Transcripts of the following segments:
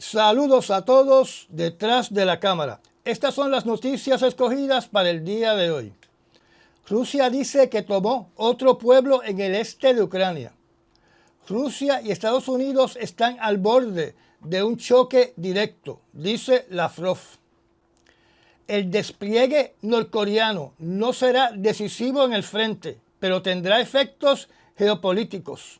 Saludos a todos detrás de la cámara. Estas son las noticias escogidas para el día de hoy. Rusia dice que tomó otro pueblo en el este de Ucrania. Rusia y Estados Unidos están al borde de un choque directo, dice Lavrov. El despliegue norcoreano no será decisivo en el frente, pero tendrá efectos geopolíticos.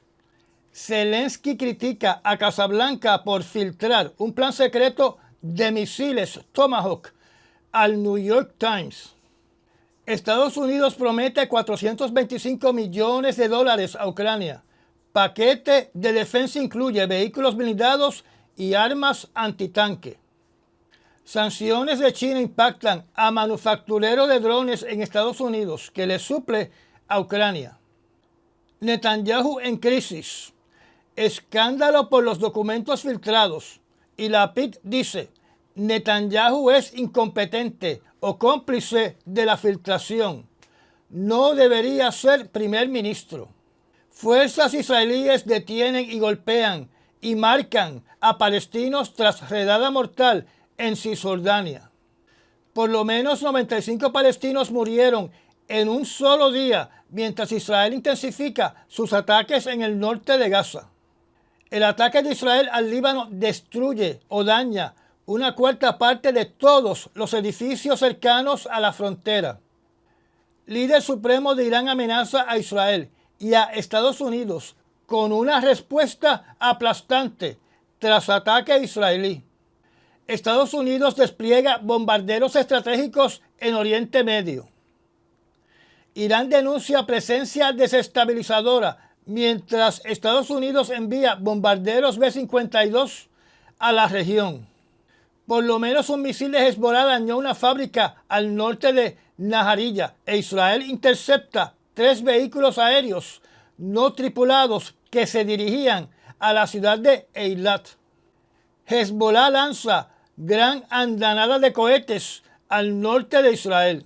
Zelensky critica a Casablanca por filtrar un plan secreto de misiles Tomahawk al New York Times. Estados Unidos promete $425 millones a Ucrania. Paquete de defensa incluye vehículos blindados y armas antitanque. Sanciones de China impactan a manufacturero de drones en Estados Unidos que le suple a Ucrania. Netanyahu en crisis. Escándalo por los documentos filtrados. Y Lapid dice, Netanyahu es incompetente o cómplice de la filtración. No debería ser primer ministro. Fuerzas israelíes detienen y golpean y marcan a palestinos tras redada mortal en Cisjordania. Por lo menos 95 palestinos murieron en un solo día mientras Israel intensifica sus ataques en el norte de Gaza. El ataque de Israel al Líbano destruye o daña una cuarta parte de todos los edificios cercanos a la frontera. Líder supremo de Irán amenaza a Israel y a Estados Unidos con una respuesta aplastante tras ataque israelí. Estados Unidos despliega bombarderos estratégicos en Oriente Medio. Irán denuncia presencia desestabilizadora mientras Estados Unidos envía bombarderos B-52 a la región. Por lo menos un misil de Hezbollah dañó una fábrica al norte de Naharilla e Israel intercepta 3 vehículos aéreos no tripulados que se dirigían a la ciudad de Eilat. Hezbollah lanza gran andanada de cohetes al norte de Israel.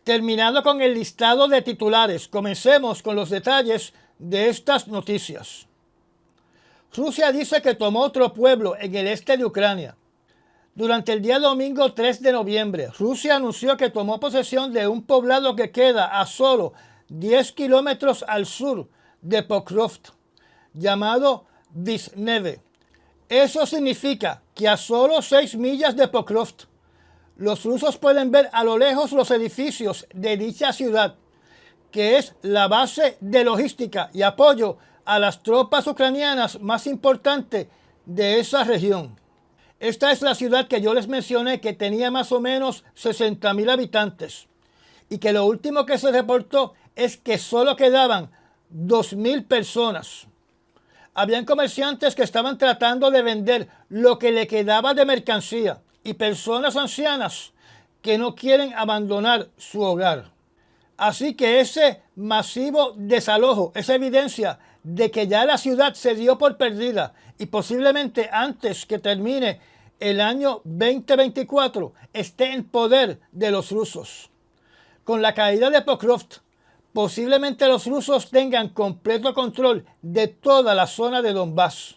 Terminado con el listado de titulares, comencemos con los detalles de estas noticias. Rusia dice que tomó otro pueblo en el este de Ucrania. Durante el día domingo 3 de noviembre, Rusia anunció que tomó posesión de un poblado que queda a solo 10 kilómetros al sur de Pokrovsk, llamado Vishneve. Eso significa que a solo 6 millas de Pokrovsk, los rusos pueden ver a lo lejos los edificios de dicha ciudad, que es la base de logística y apoyo a las tropas ucranianas más importante de esa región. Esta es la ciudad que yo les mencioné que tenía más o menos 60,000 habitantes y que lo último que se reportó es que solo quedaban 2,000 personas. Habían comerciantes que estaban tratando de vender lo que le quedaba de mercancía y personas ancianas que no quieren abandonar su hogar. Así que ese masivo desalojo es evidencia de que ya la ciudad se dio por perdida y posiblemente antes que termine el año 2024 esté en poder de los rusos. Con la caída de Pokrovsk, posiblemente los rusos tengan completo control de toda la zona de Donbass.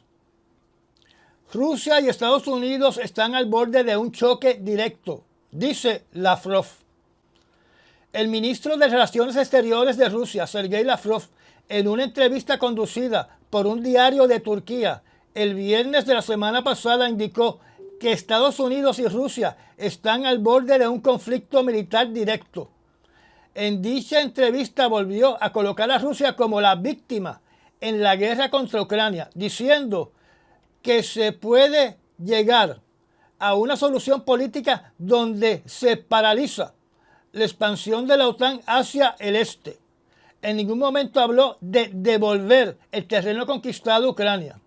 Rusia y Estados Unidos están al borde de un choque directo, dice Lavrov. El ministro de Relaciones Exteriores de Rusia, Sergei Lavrov, en una entrevista conducida por un diario de Turquía el viernes de la semana pasada, indicó que Estados Unidos y Rusia están al borde de un conflicto militar directo. En dicha entrevista volvió a colocar a Rusia como la víctima en la guerra contra Ucrania, diciendo que se puede llegar a una solución política donde se paraliza la expansión de la OTAN hacia el este. En ningún momento habló de devolver el terreno conquistado a Ucrania.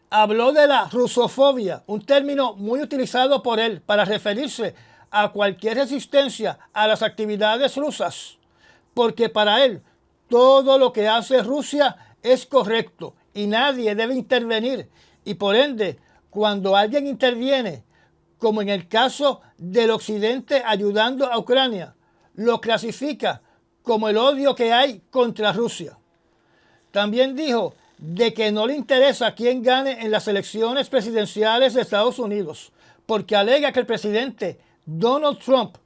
Habló de la rusofobia, un término muy utilizado por él para referirse a cualquier resistencia a las actividades rusas, porque para él todo lo que hace Rusia es correcto y nadie debe intervenir, y por ende, cuando alguien interviene, como en el caso del occidente ayudando a Ucrania, lo clasifica como el odio que hay contra Rusia. También dijo de que no le interesa quién gane en las elecciones presidenciales de Estados Unidos, porque alega que el presidente Donald Trump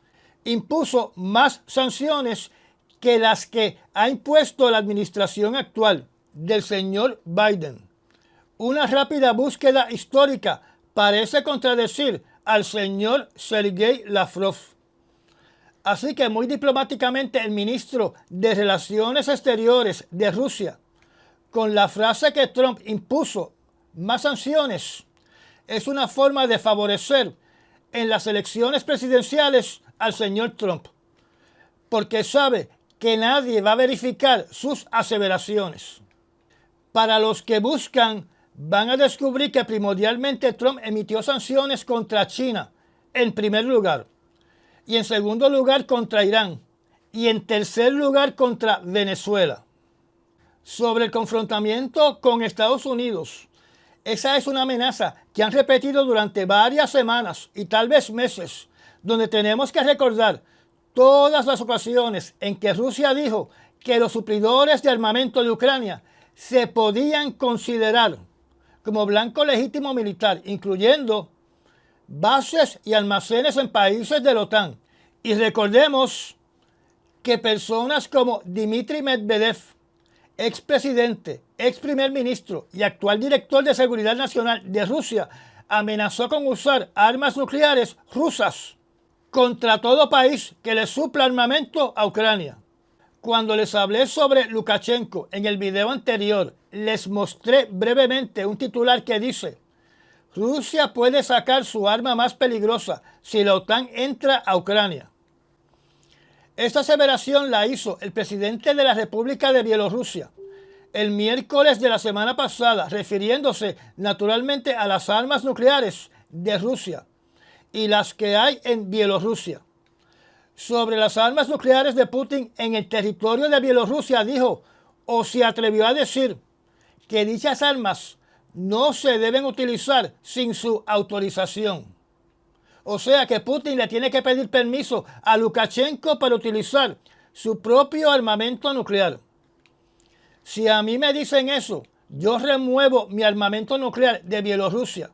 impuso más sanciones que las que ha impuesto la administración actual del señor Biden. Una rápida búsqueda histórica parece contradecir al señor Sergei Lavrov. Así que muy diplomáticamente el ministro de Relaciones Exteriores de Rusia, con la frase que Trump impuso más sanciones, es una forma de favorecer en las elecciones presidenciales al señor Trump, porque sabe que nadie va a verificar sus aseveraciones. Para los que buscan, van a descubrir que primordialmente Trump emitió sanciones contra China, en primer lugar, y en segundo lugar contra Irán, y en tercer lugar contra Venezuela. Sobre el confrontamiento con Estados Unidos, esa es una amenaza que han repetido durante varias semanas y tal vez meses, donde tenemos que recordar todas las ocasiones en que Rusia dijo que los suplidores de armamento de Ucrania se podían considerar como blanco legítimo militar, incluyendo bases y almacenes en países de la OTAN. Y recordemos que personas como Dmitry Medvedev, expresidente, ex primer ministro y actual director de Seguridad Nacional de Rusia, amenazó con usar armas nucleares rusas contra todo país que le supla armamento a Ucrania. Cuando les hablé sobre Lukashenko en el video anterior, les mostré brevemente un titular que dice: Rusia puede sacar su arma más peligrosa si la OTAN entra a Ucrania. Esta aseveración la hizo el presidente de la República de Bielorrusia el miércoles de la semana pasada, refiriéndose naturalmente a las armas nucleares de Rusia y las que hay en Bielorrusia. Sobre las armas nucleares de Putin en el territorio de Bielorrusia dijo, o se atrevió a decir, que dichas armas no se deben utilizar sin su autorización. O sea que Putin le tiene que pedir permiso a Lukashenko para utilizar su propio armamento nuclear. Si a mí me dicen eso, yo remuevo mi armamento nuclear de Bielorrusia,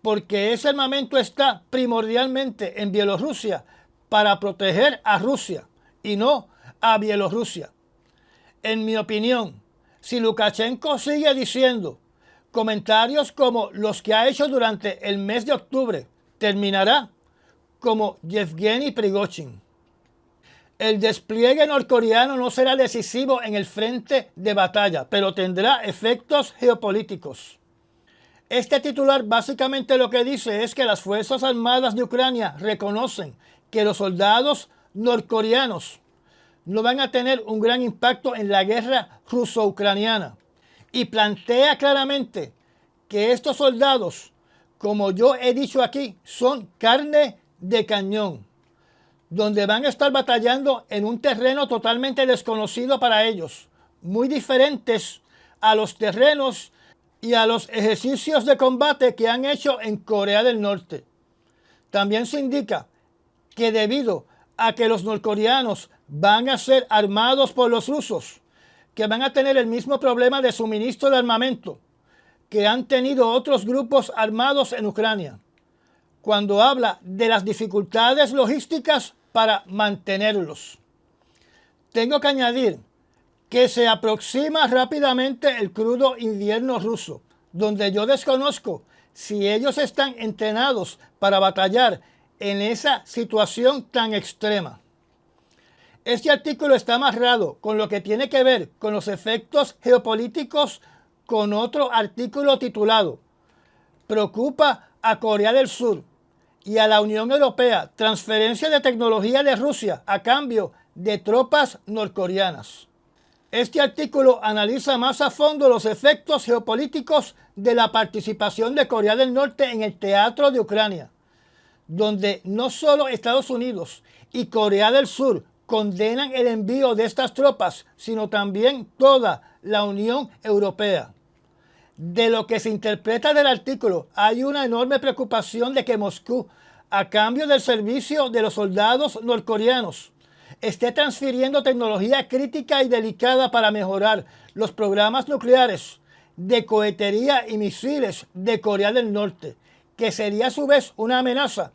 porque ese armamento está primordialmente en Bielorrusia para proteger a Rusia y no a Bielorrusia. En mi opinión, si Lukashenko sigue diciendo comentarios como los que ha hecho durante el mes de octubre, terminará como Yevgeny Prigozhin. El despliegue norcoreano no será decisivo en el frente de batalla, pero tendrá efectos geopolíticos. Este titular básicamente lo que dice es que las Fuerzas Armadas de Ucrania reconocen que los soldados norcoreanos no van a tener un gran impacto en la guerra ruso-ucraniana y plantea claramente que estos soldados, como yo he dicho aquí, son carne de cañón, donde van a estar batallando en un terreno totalmente desconocido para ellos, muy diferentes a los terrenos y a los ejercicios de combate que han hecho en Corea del Norte. También se indica que debido a que los norcoreanos van a ser armados por los rusos, que van a tener el mismo problema de suministro de armamento que han tenido otros grupos armados en Ucrania, cuando habla de las dificultades logísticas para mantenerlos. Tengo que añadir que se aproxima rápidamente el crudo invierno ruso, donde yo desconozco si ellos están entrenados para batallar en esa situación tan extrema. Este artículo está amarrado con lo que tiene que ver con los efectos geopolíticos con otro artículo titulado Preocupa a Corea del Sur y a la Unión Europea transferencia de tecnología de Rusia a cambio de tropas norcoreanas. Este artículo analiza más a fondo los efectos geopolíticos de la participación de Corea del Norte en el teatro de Ucrania, donde no solo Estados Unidos y Corea del Sur condenan el envío de estas tropas, sino también toda la Unión Europea. De lo que se interpreta del artículo, hay una enorme preocupación de que Moscú, a cambio del servicio de los soldados norcoreanos, esté transfiriendo tecnología crítica y delicada para mejorar los programas nucleares de cohetería y misiles de Corea del Norte, que sería a su vez una amenaza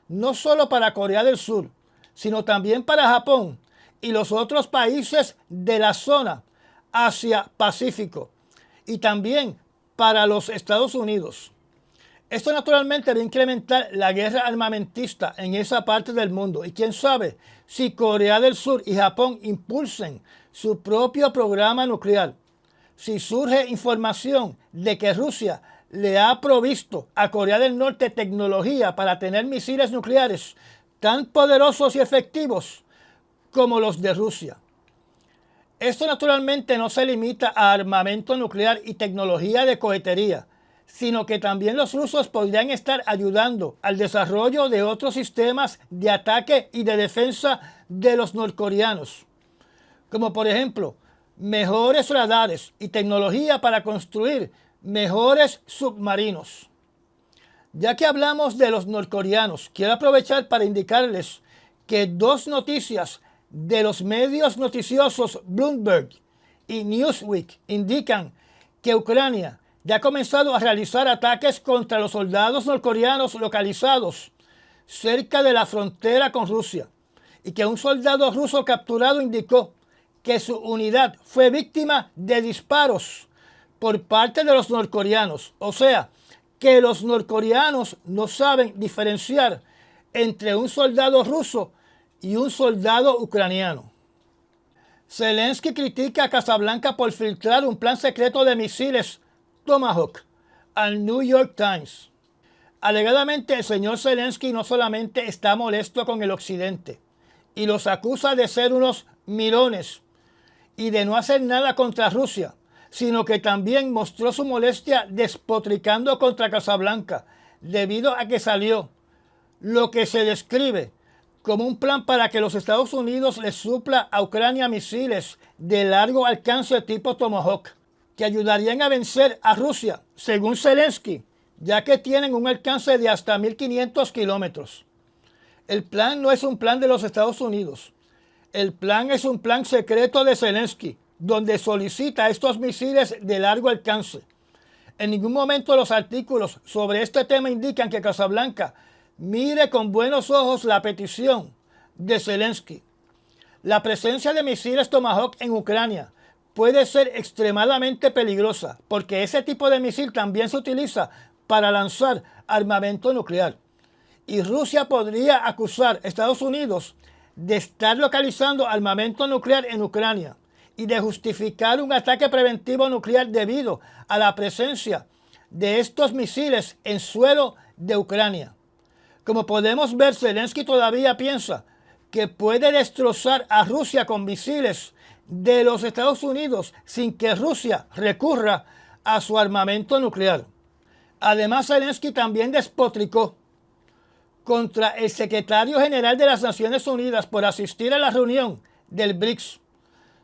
no solo para Corea del Sur, sino también para Japón y los otros países de la zona Asia-Pacífico, y también para los Estados Unidos. Esto naturalmente va a incrementar la guerra armamentista en esa parte del mundo, y quién sabe si Corea del Sur y Japón impulsen su propio programa nuclear. Si surge información de que Rusia le ha provisto a Corea del Norte tecnología para tener misiles nucleares tan poderosos y efectivos como los de Rusia. Esto naturalmente no se limita a armamento nuclear y tecnología de cohetería, sino que también los rusos podrían estar ayudando al desarrollo de otros sistemas de ataque y de defensa de los norcoreanos, como por ejemplo mejores radares y tecnología para construir mejores submarinos. Ya que hablamos de los norcoreanos, quiero aprovechar para indicarles que dos noticias de los medios noticiosos Bloomberg y Newsweek indican que Ucrania ya ha comenzado a realizar ataques contra los soldados norcoreanos localizados cerca de la frontera con Rusia, y que un soldado ruso capturado indicó que su unidad fue víctima de disparos por parte de los norcoreanos. O sea, que los norcoreanos no saben diferenciar entre un soldado ruso y un soldado ucraniano. Zelensky critica a Casablanca por filtrar un plan secreto de misiles Tomahawk al New York Times. Alegadamente, el señor Zelensky no solamente está molesto con el occidente y los acusa de ser unos mirones y de no hacer nada contra Rusia, sino que también mostró su molestia despotricando contra Casablanca debido a que salió lo que se describe como un plan para que los Estados Unidos les supla a Ucrania misiles de largo alcance tipo Tomahawk, que ayudarían a vencer a Rusia, según Zelensky, ya que tienen un alcance de hasta 1.500 kilómetros. El plan no es un plan de los Estados Unidos. El plan es un plan secreto de Zelensky, donde solicita estos misiles de largo alcance. En ningún momento los artículos sobre este tema indican que Casablanca mire con buenos ojos la petición de Zelensky. La presencia de misiles Tomahawk en Ucrania puede ser extremadamente peligrosa, porque ese tipo de misil también se utiliza para lanzar armamento nuclear. Y Rusia podría acusar a Estados Unidos de estar localizando armamento nuclear en Ucrania y de justificar un ataque preventivo nuclear debido a la presencia de estos misiles en suelo de Ucrania. Como podemos ver, Zelensky todavía piensa que puede destrozar a Rusia con misiles de los Estados Unidos sin que Rusia recurra a su armamento nuclear. Además, Zelensky también despotricó contra el secretario general de las Naciones Unidas por asistir a la reunión del BRICS,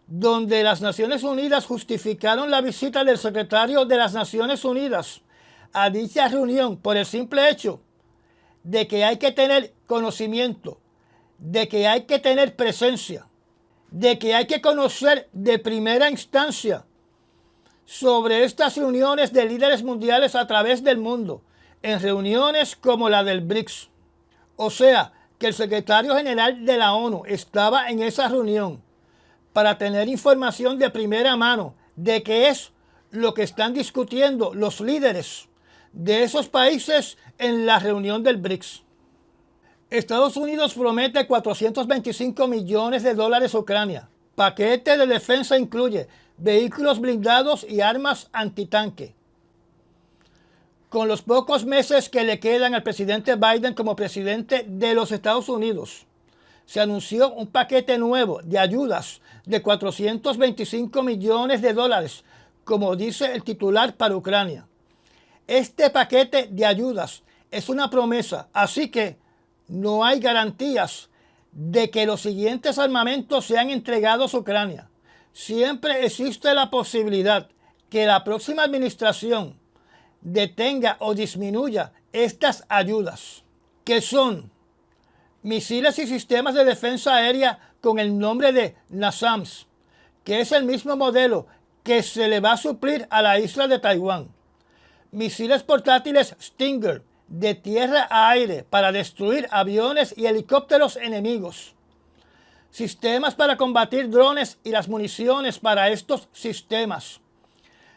donde las Naciones Unidas justificaron la visita del secretario de las Naciones Unidas a dicha reunión por el simple hecho de que hay que tener conocimiento, de que hay que tener presencia, de que hay que conocer de primera instancia sobre estas reuniones de líderes mundiales a través del mundo, en reuniones como la del BRICS. O sea, que el secretario general de la ONU estaba en esa reunión para tener información de primera mano de qué es lo que están discutiendo los líderes de esos países en la reunión del BRICS. Estados Unidos promete 425 millones de dólares a Ucrania. Paquete de defensa incluye vehículos blindados y armas antitanque. Con los pocos meses que le quedan al presidente Biden como presidente de los Estados Unidos, se anunció un paquete nuevo de ayudas de 425 millones de dólares, como dice el titular, para Ucrania. Este paquete de ayudas es una promesa, así que no hay garantías de que los siguientes armamentos sean entregados a Ucrania. Siempre existe la posibilidad que la próxima administración detenga o disminuya estas ayudas, que son misiles y sistemas de defensa aérea con el nombre de NASAMS, que es el mismo modelo que se le va a suplir a la isla de Taiwán. Misiles portátiles Stinger de tierra a aire para destruir aviones y helicópteros enemigos. Sistemas para combatir drones y las municiones para estos sistemas.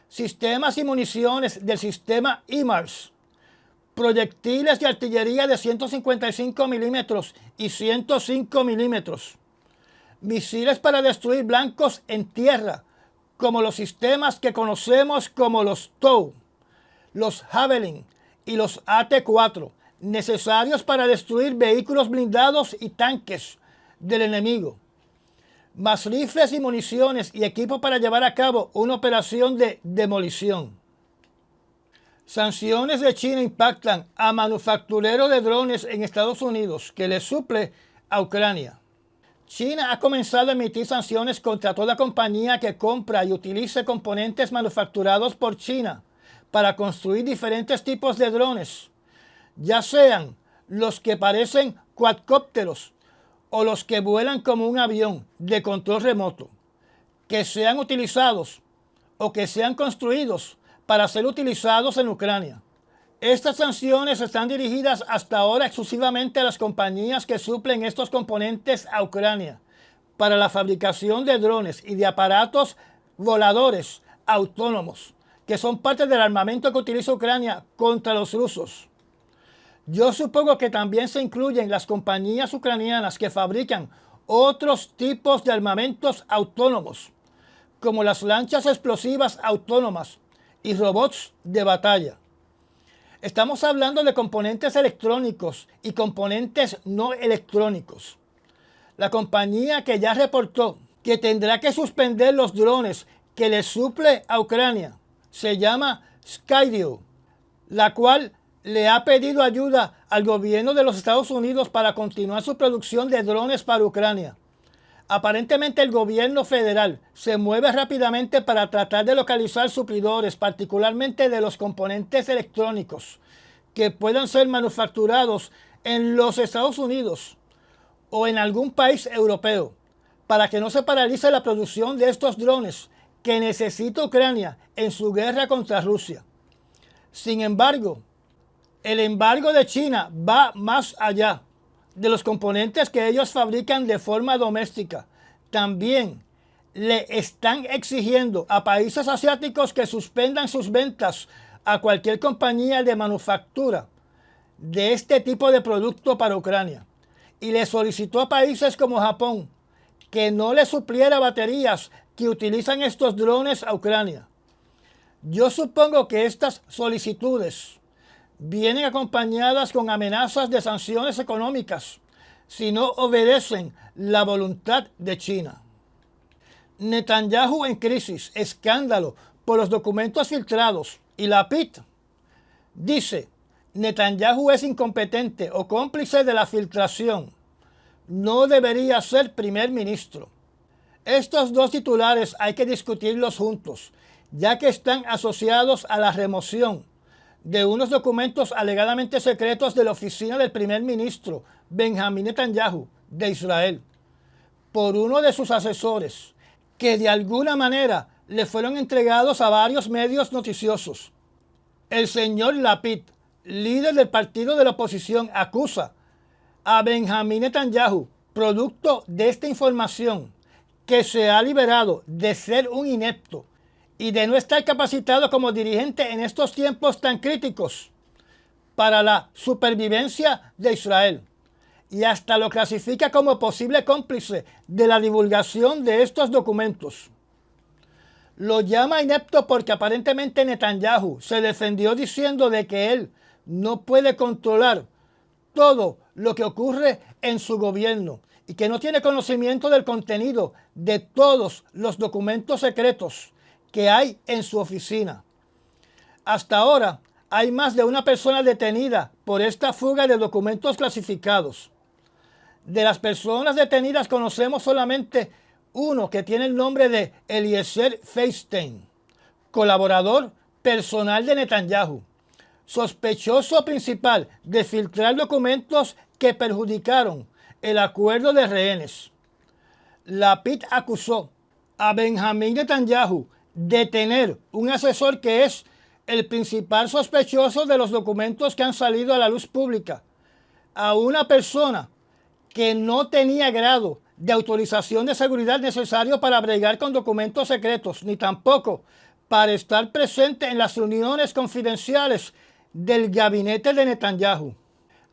Sistemas y municiones del sistema HIMARS. Proyectiles de artillería de 155 milímetros y 105 milímetros. Misiles para destruir blancos en tierra, como los sistemas que conocemos como los TOW, los Javelin y los AT-4, necesarios para destruir vehículos blindados y tanques del enemigo. Más rifles y municiones y equipo para llevar a cabo una operación de demolición. Sanciones de China impactan a manufactureros de drones en Estados Unidos que le suple a Ucrania. China ha comenzado a emitir sanciones contra toda compañía que compra y utilice componentes manufacturados por China para construir diferentes tipos de drones, ya sean los que parecen cuadcópteros o los que vuelan como un avión de control remoto, que sean utilizados o que sean construidos para ser utilizados en Ucrania. Estas sanciones están dirigidas hasta ahora exclusivamente a las compañías que suplen estos componentes a Ucrania para la fabricación de drones y de aparatos voladores autónomos, que son parte del armamento que utiliza Ucrania contra los rusos. Yo supongo que también se incluyen las compañías ucranianas que fabrican otros tipos de armamentos autónomos, como las lanchas explosivas autónomas y robots de batalla. Estamos hablando de componentes electrónicos y componentes no electrónicos. La compañía que ya reportó que tendrá que suspender los drones que le suple a Ucrania se llama Skydio, la cual le ha pedido ayuda al gobierno de los Estados Unidos para continuar su producción de drones para Ucrania. Aparentemente el gobierno federal se mueve rápidamente para tratar de localizar suplidores, particularmente de los componentes electrónicos, que puedan ser manufacturados en los Estados Unidos o en algún país europeo, para que no se paralice la producción de estos drones que necesita Ucrania en su guerra contra Rusia. Sin embargo, el embargo de China va más allá de los componentes que ellos fabrican de forma doméstica. También le están exigiendo a países asiáticos que suspendan sus ventas a cualquier compañía de manufactura de este tipo de producto para Ucrania. Y le solicitó a países como Japón que no le supliera baterías que utilizan estos drones a Ucrania. Yo supongo que estas solicitudes vienen acompañadas con amenazas de sanciones económicas si no obedecen la voluntad de China. Netanyahu en crisis, escándalo por los documentos filtrados, y Lapid dice: Netanyahu es incompetente o cómplice de la filtración. No debería ser primer ministro. Estos dos titulares hay que discutirlos juntos, ya que están asociados a la remoción de unos documentos alegadamente secretos de la oficina del primer ministro Benjamín Netanyahu de Israel por uno de sus asesores, que de alguna manera le fueron entregados a varios medios noticiosos. El señor Lapid, líder del partido de la oposición, acusa a Benjamín Netanyahu, producto de esta información que se ha liberado, de ser un inepto y de no estar capacitado como dirigente en estos tiempos tan críticos para la supervivencia de Israel. Y hasta lo clasifica como posible cómplice de la divulgación de estos documentos. Lo llama inepto porque aparentemente Netanyahu se defendió diciendo de que él no puede controlar todo lo que ocurre en su gobierno y que no tiene conocimiento del contenido de todos los documentos secretos que hay en su oficina. Hasta ahora hay más de una persona detenida por esta fuga de documentos clasificados. De las personas detenidas conocemos solamente uno que tiene el nombre de Eliezer Feinstein, colaborador personal de Netanyahu, sospechoso principal de filtrar documentos que perjudicaron el acuerdo de rehenes. Lapid acusó a Benjamín Netanyahu de tener un asesor que es el principal sospechoso de los documentos que han salido a la luz pública, a una persona que no tenía grado de autorización de seguridad necesario para bregar con documentos secretos, ni tampoco para estar presente en las reuniones confidenciales del gabinete de Netanyahu.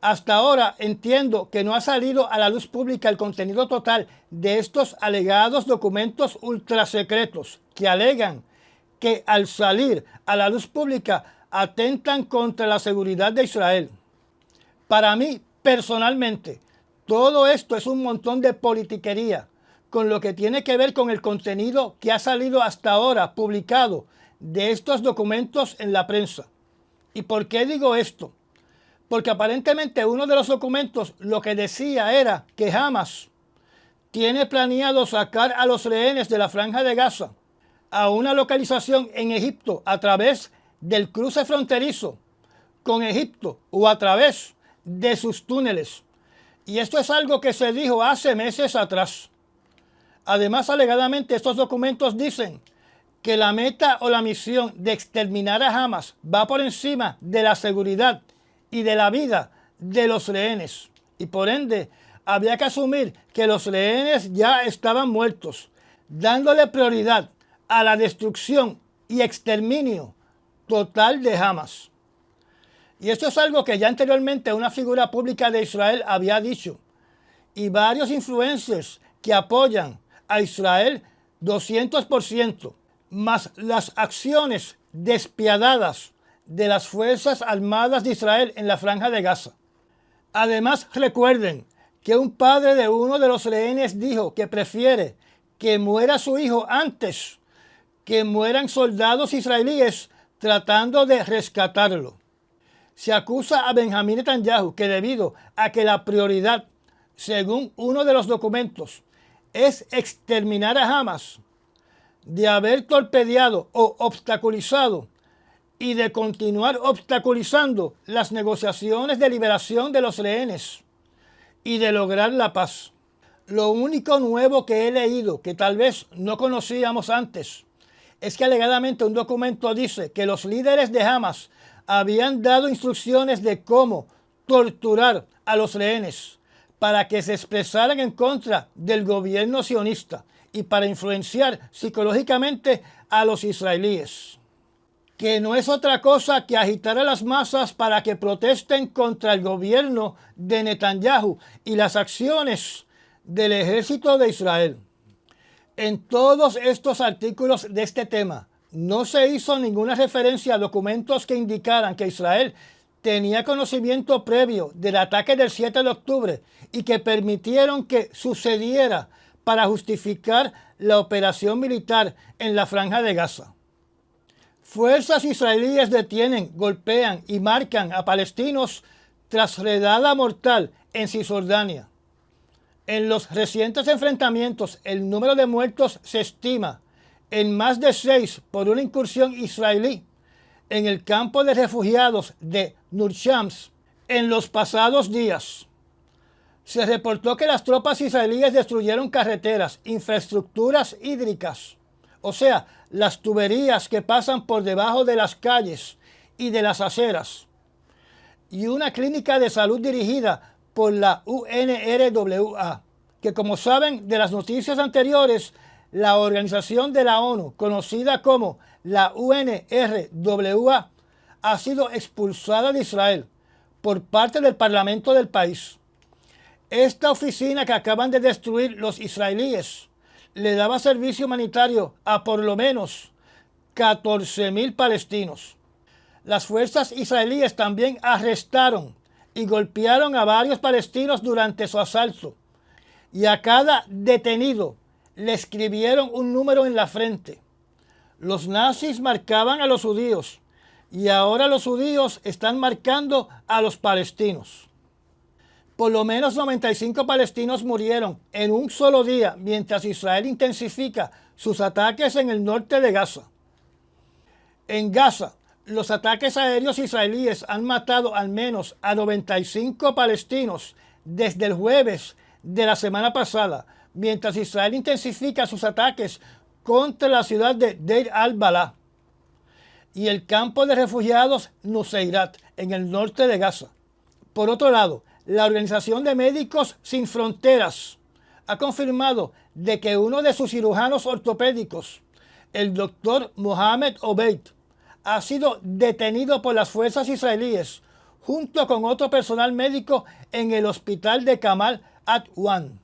Hasta ahora entiendo que no ha salido a la luz pública el contenido total de estos alegados documentos ultrasecretos que alegan que al salir a la luz pública atentan contra la seguridad de Israel. Para mí, personalmente, todo esto es un montón de politiquería con lo que tiene que ver con el contenido que ha salido hasta ahora publicado de estos documentos en la prensa. ¿Y por qué digo esto? Porque aparentemente uno de los documentos lo que decía era que Hamas tiene planeado sacar a los rehenes de la Franja de Gaza a una localización en Egipto a través del cruce fronterizo con Egipto o a través de sus túneles. Y esto es algo que se dijo hace meses atrás. Además, alegadamente, estos documentos dicen que la meta o la misión de exterminar a Hamas va por encima de la seguridad y de la vida de los rehenes. Y por ende, había que asumir que los rehenes ya estaban muertos, dándole prioridad a la destrucción y exterminio total de Hamas. Y esto es algo que ya anteriormente una figura pública de Israel había dicho. Y varios influencers que apoyan a Israel 200%, más las acciones despiadadas de las Fuerzas Armadas de Israel en la Franja de Gaza. Además, recuerden que un padre de uno de los rehenes dijo que prefiere que muera su hijo antes que mueran soldados israelíes tratando de rescatarlo. Se acusa a Benjamín Netanyahu que debido a que la prioridad, según uno de los documentos, es exterminar a Hamas, de haber torpedeado o obstaculizado y de continuar obstaculizando las negociaciones de liberación de los rehenes y de lograr la paz. Lo único nuevo que he leído, que tal vez no conocíamos antes, es que alegadamente un documento dice que los líderes de Hamas habían dado instrucciones de cómo torturar a los rehenes para que se expresaran en contra del gobierno sionista y para influenciar psicológicamente a los israelíes, que no es otra cosa que agitar a las masas para que protesten contra el gobierno de Netanyahu y las acciones del ejército de Israel. En todos estos artículos de este tema no se hizo ninguna referencia a documentos que indicaran que Israel tenía conocimiento previo del ataque del 7 de octubre y que permitieron que sucediera para justificar la operación militar en la Franja de Gaza. Fuerzas israelíes detienen, golpean y marcan a palestinos tras redada mortal en Cisjordania. En los recientes enfrentamientos, el número de muertos se estima en más de 6 por una incursión israelí en el campo de refugiados de Nur Shams en los pasados días. Se reportó que las tropas israelíes destruyeron carreteras, infraestructuras hídricas, o sea, las tuberías que pasan por debajo de las calles y de las aceras, y una clínica de salud dirigida por la UNRWA, que como saben de las noticias anteriores, la organización de la ONU, conocida como la UNRWA, ha sido expulsada de Israel por parte del Parlamento del país. Esta oficina que acaban de destruir los israelíes le daba servicio humanitario a por lo menos 14,000 palestinos. Las fuerzas israelíes también arrestaron y golpearon a varios palestinos durante su asalto, y a cada detenido le escribieron un número en la frente. Los nazis marcaban a los judíos y ahora los judíos están marcando a los palestinos. Por lo menos 95 palestinos murieron en un solo día mientras Israel intensifica sus ataques en el norte de Gaza. En Gaza, los ataques aéreos israelíes han matado al menos a 95 palestinos desde el jueves de la semana pasada, mientras Israel intensifica sus ataques contra la ciudad de Deir al-Balá y el campo de refugiados Nuseirat en el norte de Gaza. Por otro lado, la Organización de Médicos Sin Fronteras ha confirmado de que uno de sus cirujanos ortopédicos, el doctor Mohamed Obeid, ha sido detenido por las fuerzas israelíes junto con otro personal médico en el hospital de Kamal Adwan.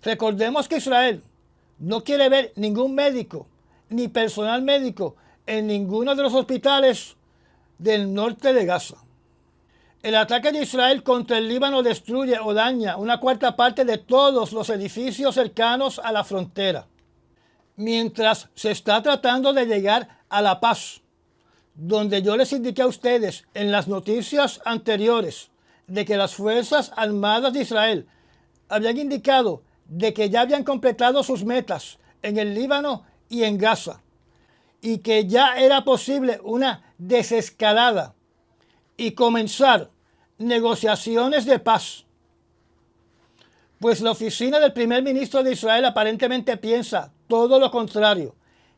Recordemos que Israel no quiere ver ningún médico ni personal médico en ninguno de los hospitales del norte de Gaza. El ataque de Israel contra el Líbano destruye o daña una cuarta parte de todos los edificios cercanos a la frontera. Mientras se está tratando de llegar a la paz, donde yo les indiqué a ustedes en las noticias anteriores de que las Fuerzas Armadas de Israel habían indicado de que ya habían completado sus metas en el Líbano y en Gaza, y que ya era posible una desescalada y comenzar negociaciones de paz. Pues la oficina del primer ministro de Israel aparentemente piensa todo lo contrario,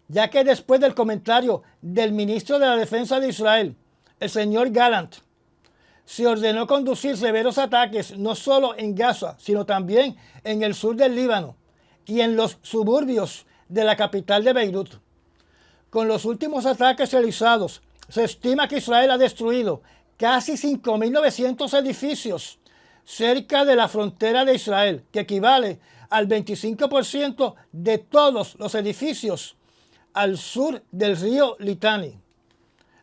ya que después del comentario del ministro de la Defensa de Israel, el señor Gallant, se ordenó conducir severos ataques no solo en Gaza, sino también en el sur del Líbano y en los suburbios de la capital de Beirut. Con los últimos ataques realizados, se estima que Israel ha destruido casi 5.900 edificios cerca de la frontera de Israel, que equivale al 25% de todos los edificios al sur del río Litani.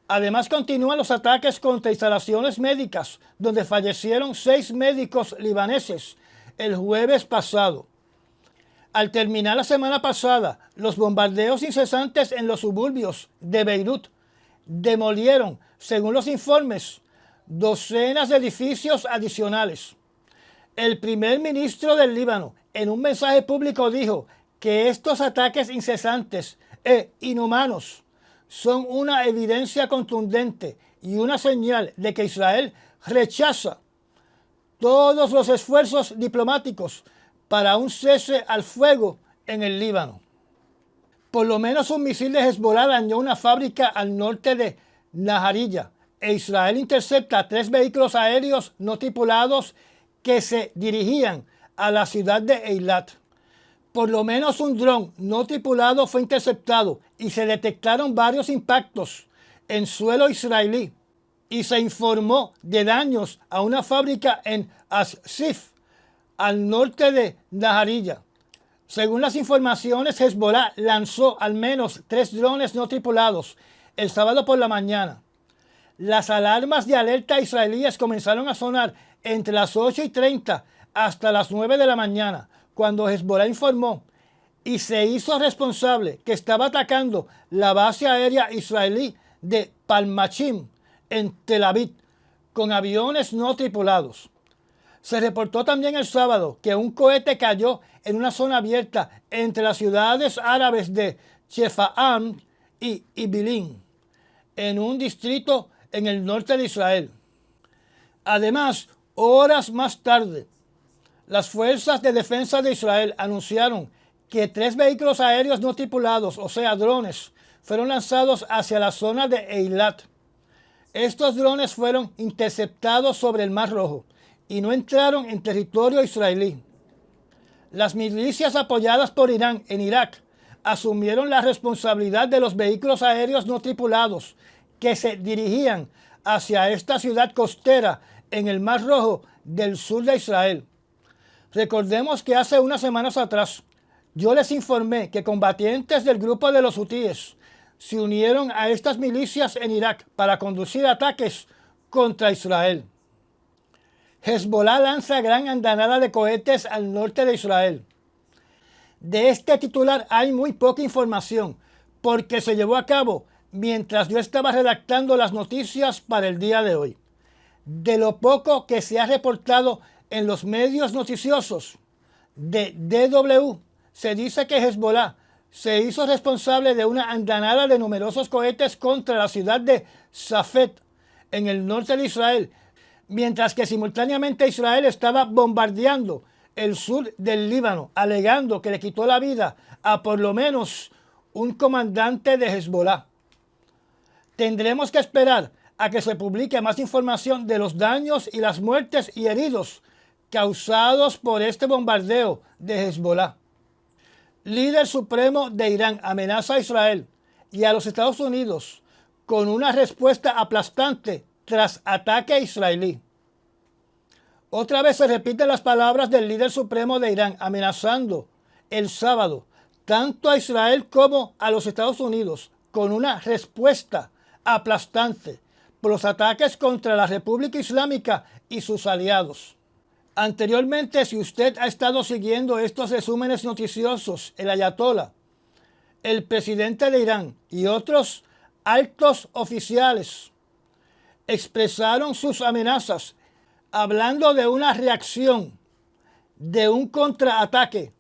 Además, continúan los ataques contra instalaciones médicas, donde fallecieron 6 médicos libaneses el jueves pasado. Al terminar la semana pasada, los bombardeos incesantes en los suburbios de Beirut demolieron, según los informes, docenas de edificios adicionales. El primer ministro del Líbano, en un mensaje público, dijo que estos ataques incesantes e inhumanos son una evidencia contundente y una señal de que Israel rechaza todos los esfuerzos diplomáticos para un cese al fuego en el Líbano. Por lo menos un misil de Hezbollah dañó una fábrica al norte de Nahariyah, e Israel intercepta 3 vehículos aéreos no tripulados que se dirigían a la ciudad de Eilat. Por lo menos un dron no tripulado fue interceptado y se detectaron varios impactos en suelo israelí, y se informó de daños a una fábrica en As-Sif, al norte de Nahariyah. Según las informaciones, Hezbollah lanzó al menos 3 drones no tripulados el sábado por la mañana. Las alarmas de alerta israelíes comenzaron a sonar entre las 8:30 hasta las 9 de la mañana, cuando Hezbollah informó y se hizo responsable que estaba atacando la base aérea israelí de Palmachim en Tel Aviv con aviones no tripulados. Se reportó también el sábado que un cohete cayó en una zona abierta entre las ciudades árabes de Shefa'am y Ibilin, en un distrito en el norte de Israel. Además, horas más tarde, las fuerzas de defensa de Israel anunciaron que 3 vehículos aéreos no tripulados, o sea, drones, fueron lanzados hacia la zona de Eilat. Estos drones fueron interceptados sobre el Mar Rojo y no entraron en territorio israelí. Las milicias apoyadas por Irán en Irak asumieron la responsabilidad de los vehículos aéreos no tripulados que se dirigían hacia esta ciudad costera en el Mar Rojo del sur de Israel. Recordemos que hace unas semanas atrás yo les informé que combatientes del grupo de los hutíes se unieron a estas milicias en Irak para conducir ataques contra Israel. Hezbollah lanza gran andanada de cohetes al norte de Israel. De este titular hay muy poca información porque se llevó a cabo mientras yo estaba redactando las noticias para el día de hoy. De lo poco que se ha reportado en los medios noticiosos de DW, se dice que Hezbollah se hizo responsable de una andanada de numerosos cohetes contra la ciudad de Safed, en el norte de Israel, mientras que simultáneamente Israel estaba bombardeando el sur del Líbano, alegando que le quitó la vida a por lo menos un comandante de Hezbollah. Tendremos que esperar a que se publique más información de los daños y las muertes y heridos causados por este bombardeo de Hezbollah. Líder supremo de Irán amenaza a Israel y a los Estados Unidos con una respuesta aplastante tras ataque israelí. Otra vez se repiten las palabras del líder supremo de Irán amenazando el sábado tanto a Israel como a los Estados Unidos con una respuesta aplastante por los ataques contra la República Islámica y sus aliados. Anteriormente, si usted ha estado siguiendo estos resúmenes noticiosos, el ayatolá, el presidente de Irán y otros altos oficiales expresaron sus amenazas hablando de una reacción, de un contraataque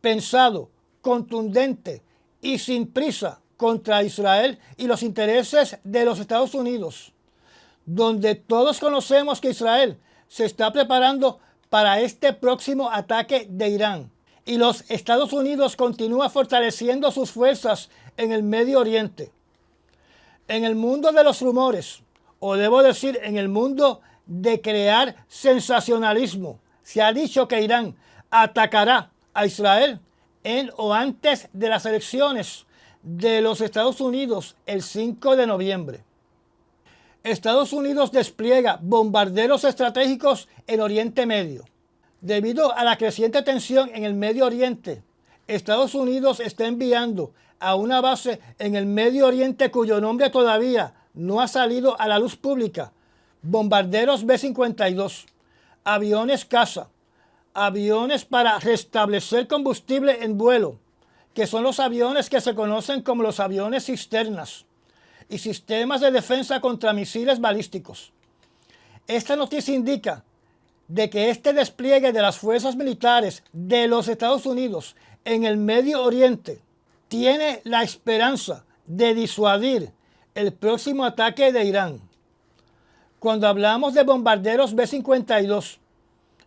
pensado, contundente y sin prisa contra Israel y los intereses de los Estados Unidos, donde todos conocemos que Israel se está preparando para este próximo ataque de Irán y los Estados Unidos continúa fortaleciendo sus fuerzas en el Medio Oriente. En el mundo de los rumores, o debo decir en el mundo de crear sensacionalismo, se ha dicho que Irán atacará a Israel en o antes de las elecciones de los Estados Unidos el 5 de noviembre. Estados Unidos despliega bombarderos estratégicos en Oriente Medio. Debido a la creciente tensión en el Medio Oriente, Estados Unidos está enviando a una base en el Medio Oriente cuyo nombre todavía no ha salido a la luz pública, bombarderos B-52, aviones caza, aviones para restablecer combustible en vuelo, que son los aviones que se conocen como los aviones cisternas, y sistemas de defensa contra misiles balísticos. Esta noticia indica de que este despliegue de las fuerzas militares de los Estados Unidos en el Medio Oriente tiene la esperanza de disuadir el próximo ataque de Irán. Cuando hablamos de bombarderos B-52,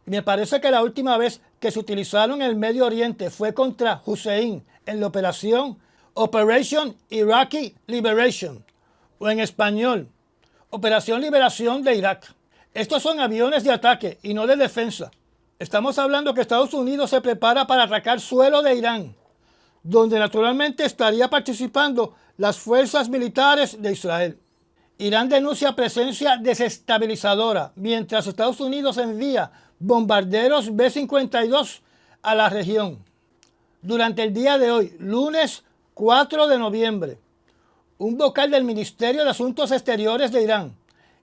me parece que la última vez que se utilizaron en el Medio Oriente fue contra Hussein en la operación Operation Iraqi Liberation, o en español, Operación Liberación de Irak. Estos son aviones de ataque y no de defensa. Estamos hablando que Estados Unidos se prepara para atacar suelo de Irán, donde naturalmente estaría participando las fuerzas militares de Israel. Irán denuncia presencia desestabilizadora, mientras Estados Unidos envía bombarderos B-52 a la región. Durante el día de hoy, lunes 4 de noviembre, un vocal del Ministerio de Asuntos Exteriores de Irán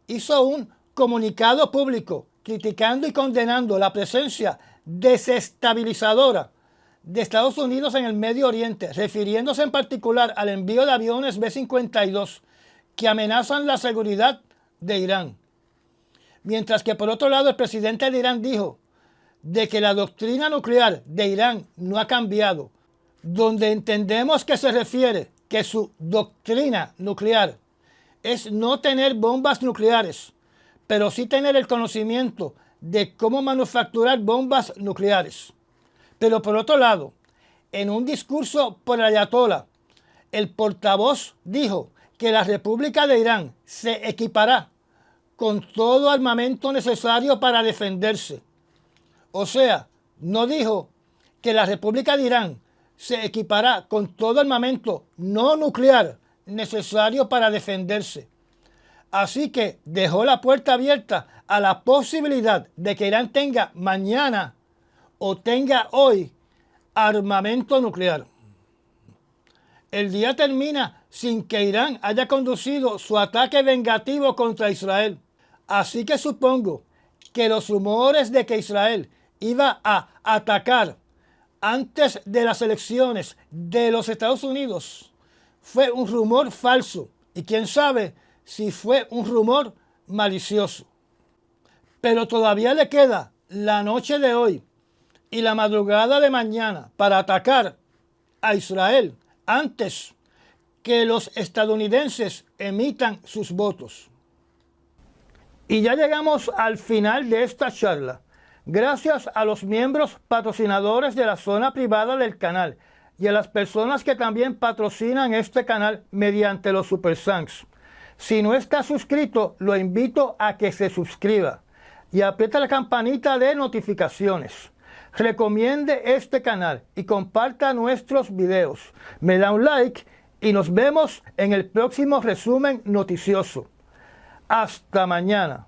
hizo un comunicado público criticando y condenando la presencia desestabilizadora de Estados Unidos en el Medio Oriente, refiriéndose en particular al envío de aviones B-52 que amenazan la seguridad de Irán. Mientras que por otro lado el presidente de Irán dijo de que la doctrina nuclear de Irán no ha cambiado, donde entendemos que se refiere que su doctrina nuclear es no tener bombas nucleares, pero sí tener el conocimiento de cómo manufacturar bombas nucleares. Pero por otro lado, en un discurso por el ayatolá, el portavoz dijo que la República de Irán se equipará con todo armamento necesario para defenderse. O sea, no dijo que la República de Irán se equipará con todo armamento no nuclear necesario para defenderse. Así que dejó la puerta abierta a la posibilidad de que Irán tenga mañana o tenga hoy armamento nuclear. El día termina sin que Irán haya conducido su ataque vengativo contra Israel. Así que supongo que los rumores de que Israel iba a atacar antes de las elecciones de los Estados Unidos fue un rumor falso y quién sabe si fue un rumor malicioso. Pero todavía le queda la noche de hoy y la madrugada de mañana para atacar a Israel antes que los estadounidenses emitan sus votos. Y ya llegamos al final de esta charla. Gracias a los miembros patrocinadores de la zona privada del canal y a las personas que también patrocinan este canal mediante los Super Thanks. Si no está suscrito, lo invito a que se suscriba y apriete la campanita de notificaciones. Recomiende este canal y comparta nuestros videos. Me da un like y nos vemos en el próximo resumen noticioso. Hasta mañana.